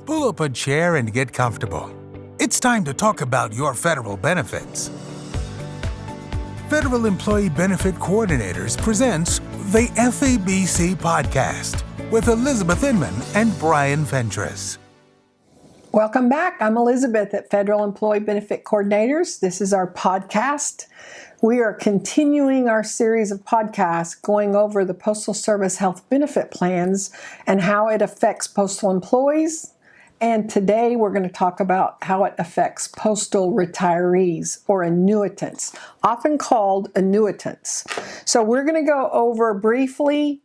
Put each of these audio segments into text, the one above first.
Pull up a chair and get comfortable. It's time to talk about your federal benefits. Federal Employee Benefit Coordinators presents the FEBC podcast with Elizabeth Inman and Brian Fentress. Welcome back. I'm Elizabeth at Federal Employee Benefit Coordinators. This is our podcast. We are continuing our series of podcasts going over the Postal Service Health Benefit Plans and how it affects postal employees. And today we're going to talk about how it affects postal retirees or annuitants, often called annuitants. So we're going to go over briefly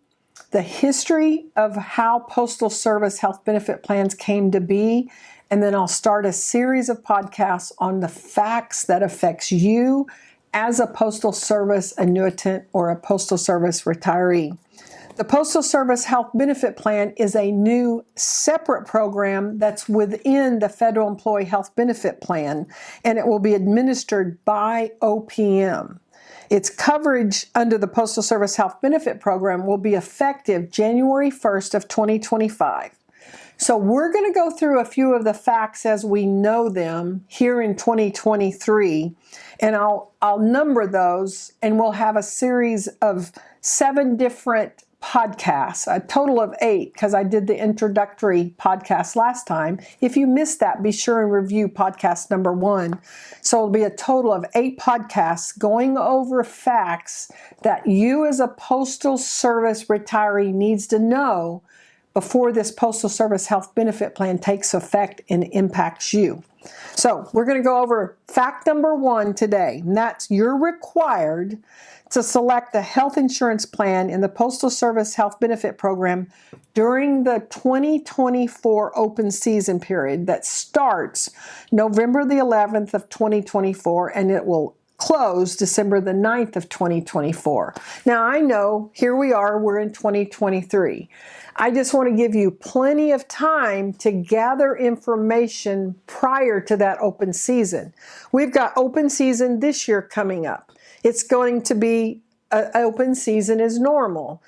the history of how Postal Service Health Benefit Plans came to be, and then I'll start a series of podcasts on the facts that affects you as a Postal Service annuitant or a Postal Service retiree. The Postal Service Health Benefit Plan is a new separate program that's within the Federal Employee Health Benefit Plan, and it will be administered by OPM. Its coverage under the Postal Service Health Benefit Program will be effective January 1st of 2025. So we're going to go through a few of the facts as we know them here in 2023, and I'll number those, and we'll have a series of 7 different podcasts, a total of 8, because I did the introductory podcast last time. If you missed that, be sure and review podcast number 1. So it'll be a total of 8 podcasts going over facts that you as a Postal Service retiree needs to know before this Postal Service Health Benefit Plan takes effect and impacts you. So we're going to go over fact number 1 today, and that's you're required to select a health insurance plan in the Postal Service Health Benefit Program during the 2024 open season period that starts November the 11th of 2024, and it will close December the 9th of 2024. Now I know, here we are, we're in 2023. I just want to give you plenty of time to gather information prior to that open season. We've got open season this year coming up. It's going to be open season as normal,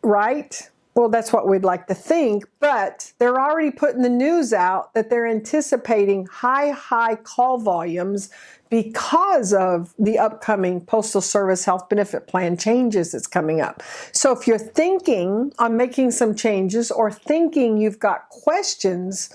right? Well, that's what we'd like to think, but they're already putting the news out that they're anticipating high call volumes because of the upcoming Postal Service Health Benefit Plan changes that's coming up. So if you're thinking on making some changes or thinking you've got questions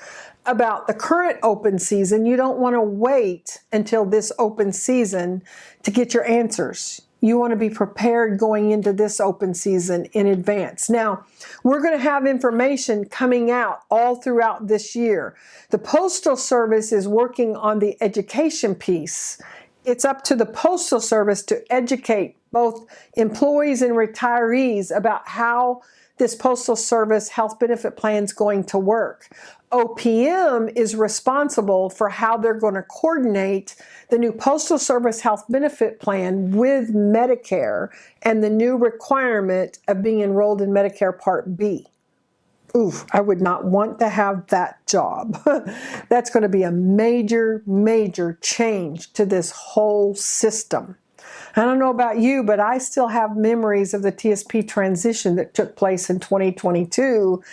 about the current open season, you don't want to wait until this open season to get your answers. You want to be prepared going into this open season in advance. Now, we're going to have information coming out all throughout this year. The Postal Service is working on the education piece. It's up to the Postal Service to educate both employees and retirees about how this Postal Service Health Benefit Plan is going to work. OPM is responsible for how they're going to coordinate the new Postal Service Health Benefit Plan with Medicare and the new requirement of being enrolled in Medicare Part B. Oof, I would not want to have that job. That's going to be a major change to this whole system. I don't know about you, but I still have memories of the TSP transition that took place in 2022,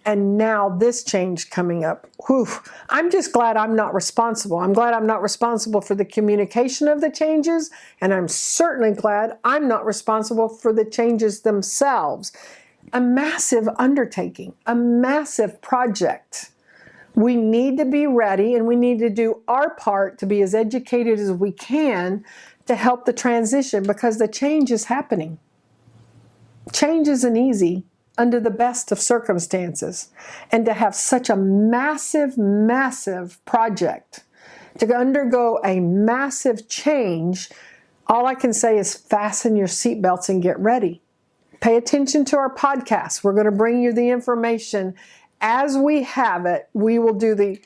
and now this change coming up. Whew. I'm just glad I'm not responsible. I'm glad I'm not responsible for the communication of the changes, and I'm certainly glad I'm not responsible for the changes themselves. A massive undertaking, a massive project. We need to be ready, and we need to do our part to be as educated as we can to help the transition, because the change is happening. Change isn't easy under the best of circumstances. And to have such a massive project, to undergo a massive change, all I can say is fasten your seatbelts and get ready. Pay attention to our podcast. We're going to bring you the information as we have it. We will do the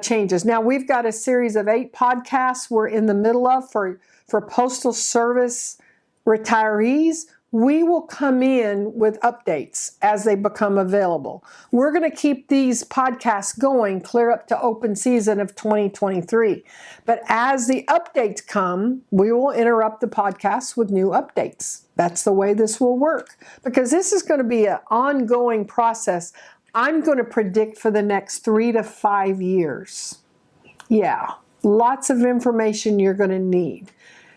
changes. Now, we've got a series of 8 podcasts we're in the middle of for Postal Service retirees. We will come in with updates as they become available. We're going to keep these podcasts going clear up to open season of 2023. But as the updates come, we will interrupt the podcasts with new updates. That's the way this will work, because this is going to be an ongoing process. I'm going to predict for the next 3 to 5 years. Yeah, lots of information you're going to need.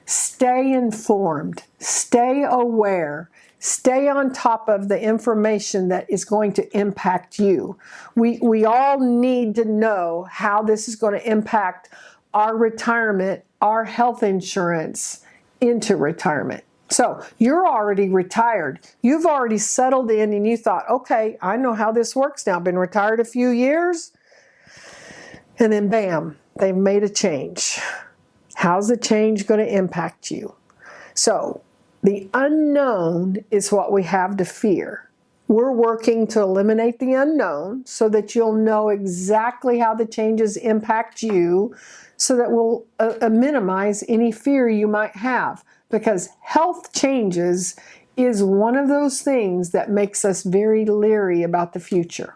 Stay informed, stay aware, stay on top of the information that is going to impact you. We all need to know how this is going to impact our retirement, our health insurance into retirement. So you're already retired. You've already settled in and you thought, okay, I know how this works now. I've been retired a few years. And then bam, they've made a change. How's the change going to impact you? So the unknown is what we have to fear. We're working to eliminate the unknown so that you'll know exactly how the changes impact you, so that we'll minimize any fear you might have. Because health changes is one of those things that makes us very leery about the future.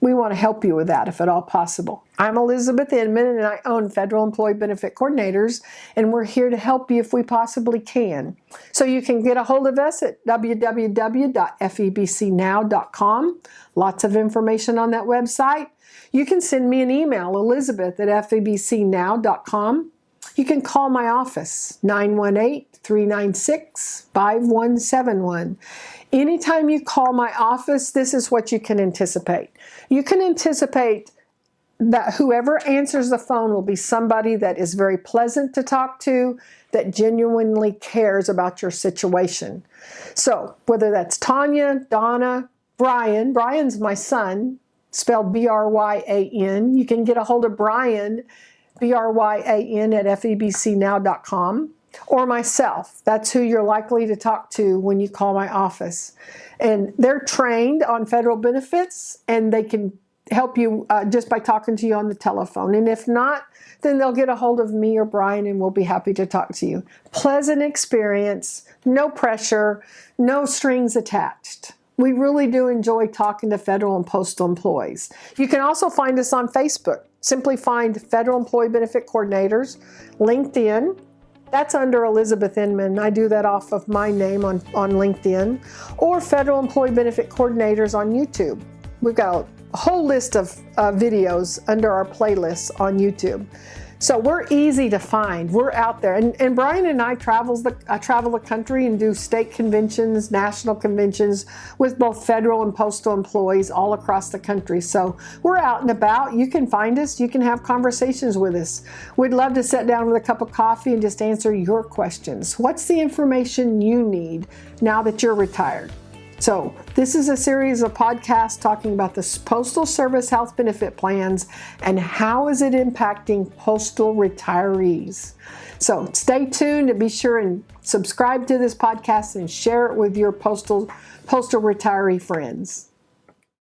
We want to help you with that if at all possible. I'm Elizabeth Inman, and I own Federal Employee Benefit Coordinators, and we're here to help you if we possibly can. So you can get a hold of us at www.febcnow.com. Lots of information on that website. You can send me an email, elizabeth@febcnow.com. You can call my office, 918-396-5171. Anytime you call my office, this is what you can anticipate. You can anticipate that whoever answers the phone will be somebody that is very pleasant to talk to, that genuinely cares about your situation. So whether that's Tanya, Donna, Brian, Brian's my son, spelled Bryan. You can get a hold of Brian, Bryan at FEBCnow.com, or myself. That's who you're likely to talk to when you call my office. And they're trained on federal benefits, and they can help you just by talking to you on the telephone. And if not, then they'll get a hold of me or Brian, and we'll be happy to talk to you. Pleasant experience, no pressure, no strings attached. We really do enjoy talking to federal and postal employees. You can also find us on Facebook. Simply find Federal Employee Benefit Coordinators. LinkedIn, that's under Elizabeth Inman. I do that off of my name on LinkedIn. Or Federal Employee Benefit Coordinators on YouTube. We've got a whole list of videos under our playlists on YouTube. So we're easy to find. We're out there. And Brian and I travel the country and do state conventions, national conventions with both federal and postal employees all across the country. So we're out and about. You can find us. You can have conversations with us. We'd love to sit down with a cup of coffee and just answer your questions. What's the information you need now that you're retired? So this is a series of podcasts talking about the Postal Service Health Benefit Plans and how is it impacting postal retirees. So stay tuned and be sure and subscribe to this podcast and share it with your postal retiree friends.